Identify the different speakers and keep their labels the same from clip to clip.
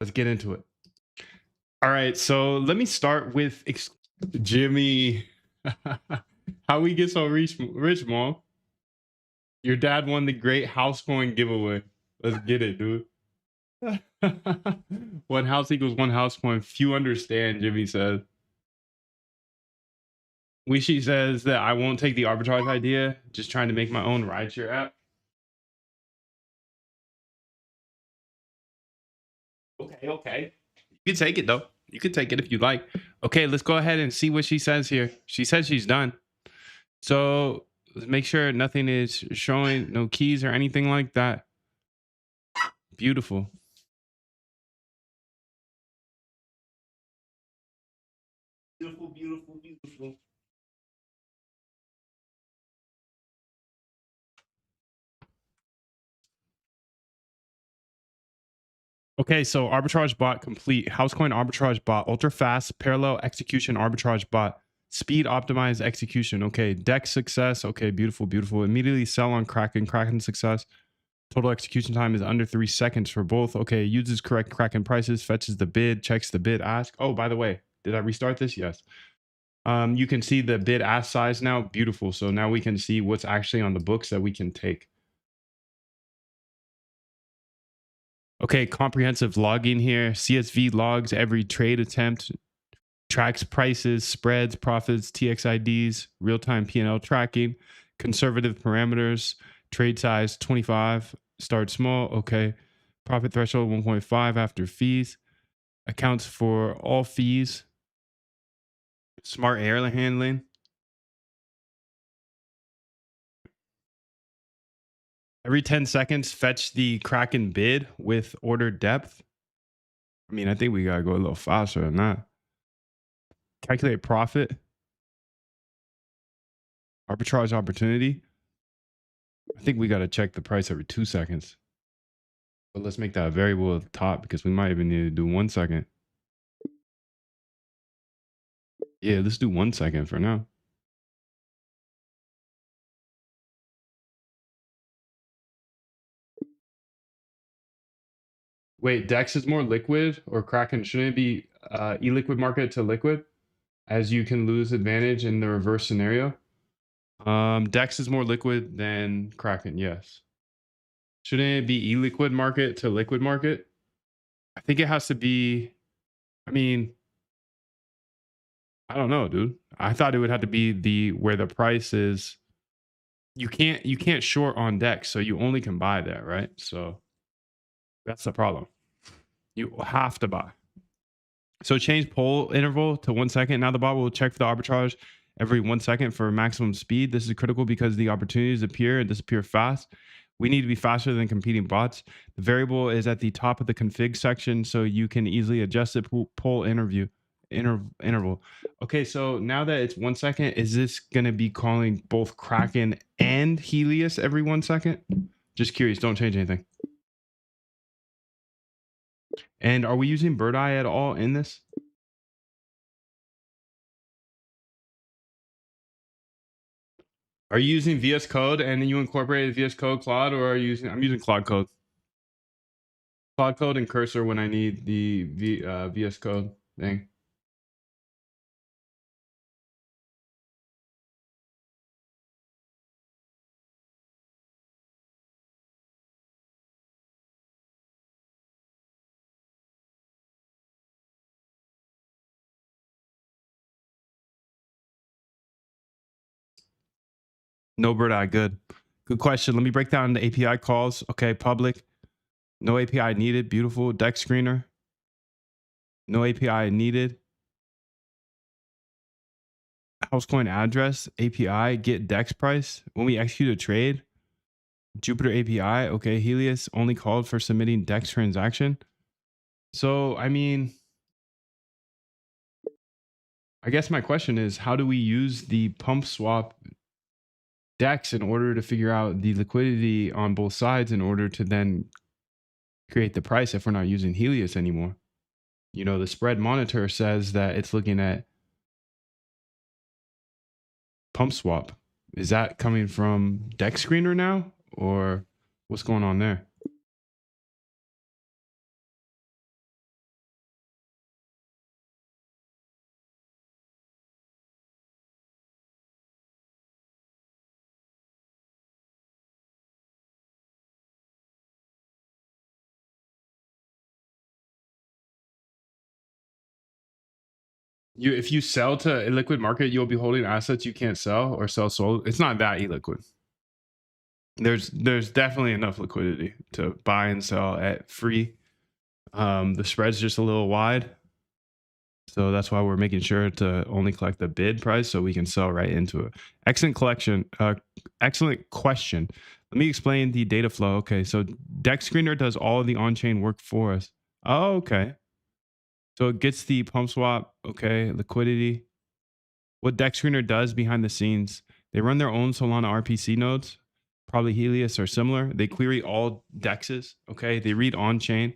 Speaker 1: Let's get into it. All right, so let me start with Jimmy. How we get so rich, mom? Your dad won the great house coin giveaway. Let's get it, dude. One house equals one house coin. Few understand, Jimmy says. Wishy says that I won't take the arbitrage idea, just trying to make my own rideshare app. Okay. You can take it though. You can take it if you like. Okay, let's go ahead and see what she says here. She says she's done. So let's make sure nothing is showing, no keys or anything like that. Beautiful. Beautiful. Okay, so arbitrage bot complete. Housecoin arbitrage bot, ultra fast parallel execution arbitrage bot, speed optimized execution. Okay, DEX success. Okay, beautiful. Immediately sell on Kraken success. Total execution time is under 3 seconds for both. Okay, uses correct Kraken prices, fetches the bid, checks the bid ask. Oh, by the way, did I restart this? Yes. You can see the bid ask size now. Beautiful. So now we can see what's actually on the books that we can take. Okay, comprehensive logging here. CSV logs every trade attempt, tracks prices, spreads, profits, TXIDs, real-time P&L tracking, conservative parameters, trade size 25, start small. Okay, profit threshold 1.5 after fees, accounts for all fees, smart error handling. Every 10 seconds, fetch the Kraken bid with order depth. I mean, I think we gotta go a little faster than that. Calculate profit. Arbitrage opportunity. I think we gotta check the price every 2 seconds. But let's make that a variable at the top because we might even need to do 1 second. Yeah, let's do 1 second for now. Wait, DEX is more liquid or Kraken? Shouldn't it be e-liquid market to liquid, as you can lose advantage in the reverse scenario? DEX is more liquid than Kraken, yes. Shouldn't it be e-liquid market to liquid market? I think it has to be, I mean, I don't know, dude. I thought it would have to be the where the price is. You can't short on DEX, so you only can buy there, right? So that's the problem. You have to buy. So change poll interval to 1 second. Now the bot will check for the arbitrage every 1 second for maximum speed. This is critical because the opportunities appear and disappear fast. We need to be faster than competing bots. The variable is at the top of the config section, so you can easily adjust it. Poll interval. Okay, so now that it's 1 second, is this going to be calling both Kraken and Helios every 1 second? Just curious. Don't change anything. And are we using Bird Eye at all in this? Are you using VS Code and then you incorporated VS Code Claude, or are you using? I'm using Claude Code. Claude Code and Cursor when I need the VS Code thing. No Bird Eye, good question. Let me break down the API calls. Okay, public, no API needed. Beautiful. DEX screener, no API needed. Housecoin address, API, get DEX price. When we execute a trade, Jupyter API, okay, Helios only called for submitting DEX transaction. So, I mean, I guess my question is, how do we use the pump swap DEX in order to figure out the liquidity on both sides in order to then create the price if we're not using Helios anymore? You know, the spread monitor says that it's looking at pump swap. Is that coming from DEX screener now, or what's going on there? if you sell to a illiquid market, you'll be holding assets you can't sell or sell sold. It's not that illiquid. There's definitely enough liquidity to buy and sell at free. The spread's just a little wide, so that's why we're making sure to only collect the bid price so we can sell right into it. Excellent question. Let me explain the data flow. Okay, so Dex Screener does all of the on-chain work for us. Oh, okay. So it gets the pump swap, okay, liquidity. What Dex Screener does behind the scenes, they run their own Solana RPC nodes, probably Helios or similar. They query all dexes, okay? They read on-chain.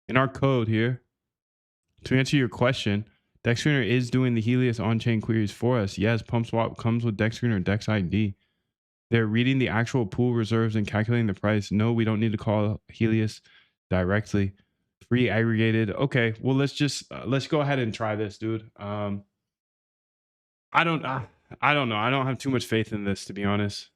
Speaker 1: In our code here, to answer your question, Dex Screener is doing the Helios on-chain queries for us. Yes, pump swap comes with Dex Screener Dex ID. They're reading the actual pool reserves and calculating the price. No, we don't need to call Helios directly. Free aggregated. Okay, well, let's go ahead and try this, dude. I don't know. I don't have too much faith in this, to be honest.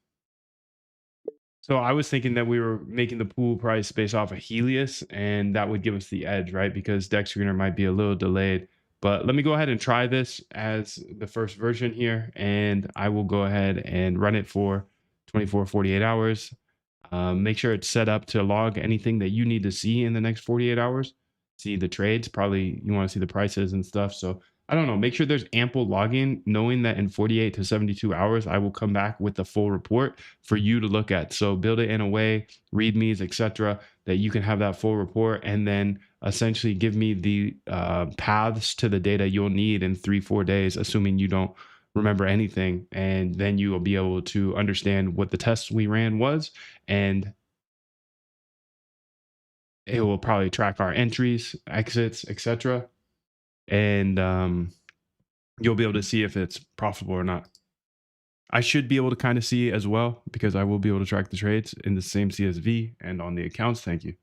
Speaker 1: So I was thinking that we were making the pool price based off of Helios, and that would give us the edge, right? Because Dex Screener might be a little delayed. But let me go ahead and try this as the first version here, and I will go ahead and run it for 24, 48 hours. Make sure it's set up to log anything that you need to see in the next 48 hours. See the trades, probably you want to see the prices and stuff. So I don't know, make sure there's ample logging, knowing that in 48 to 72 hours, I will come back with the full report for you to look at. So build it in a way, readmes, etc., that you can have that full report and then essentially give me the paths to the data you'll need in 3-4 days, assuming you don't remember anything. And then you will be able to understand what the test we ran was, and it will probably track our entries, exits, etc. And you'll be able to see if it's profitable or not. I should be able to kind of see as well, because I will be able to track the trades in the same CSV and on the accounts. Thank you.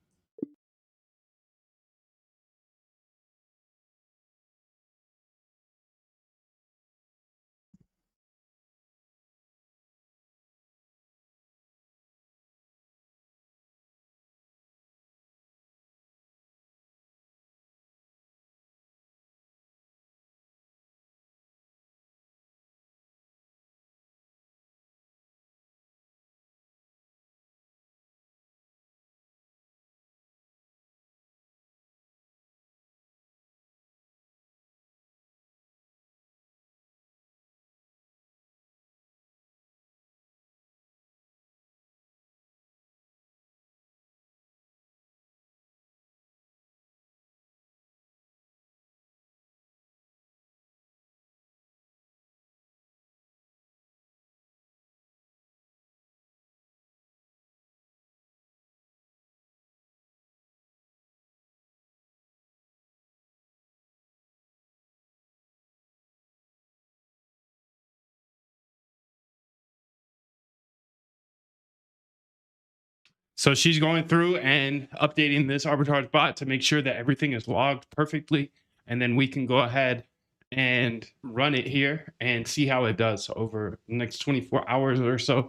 Speaker 1: So she's going through and updating this arbitrage bot to make sure that everything is logged perfectly. And then we can go ahead and run it here and see how it does over the next 24 hours or so.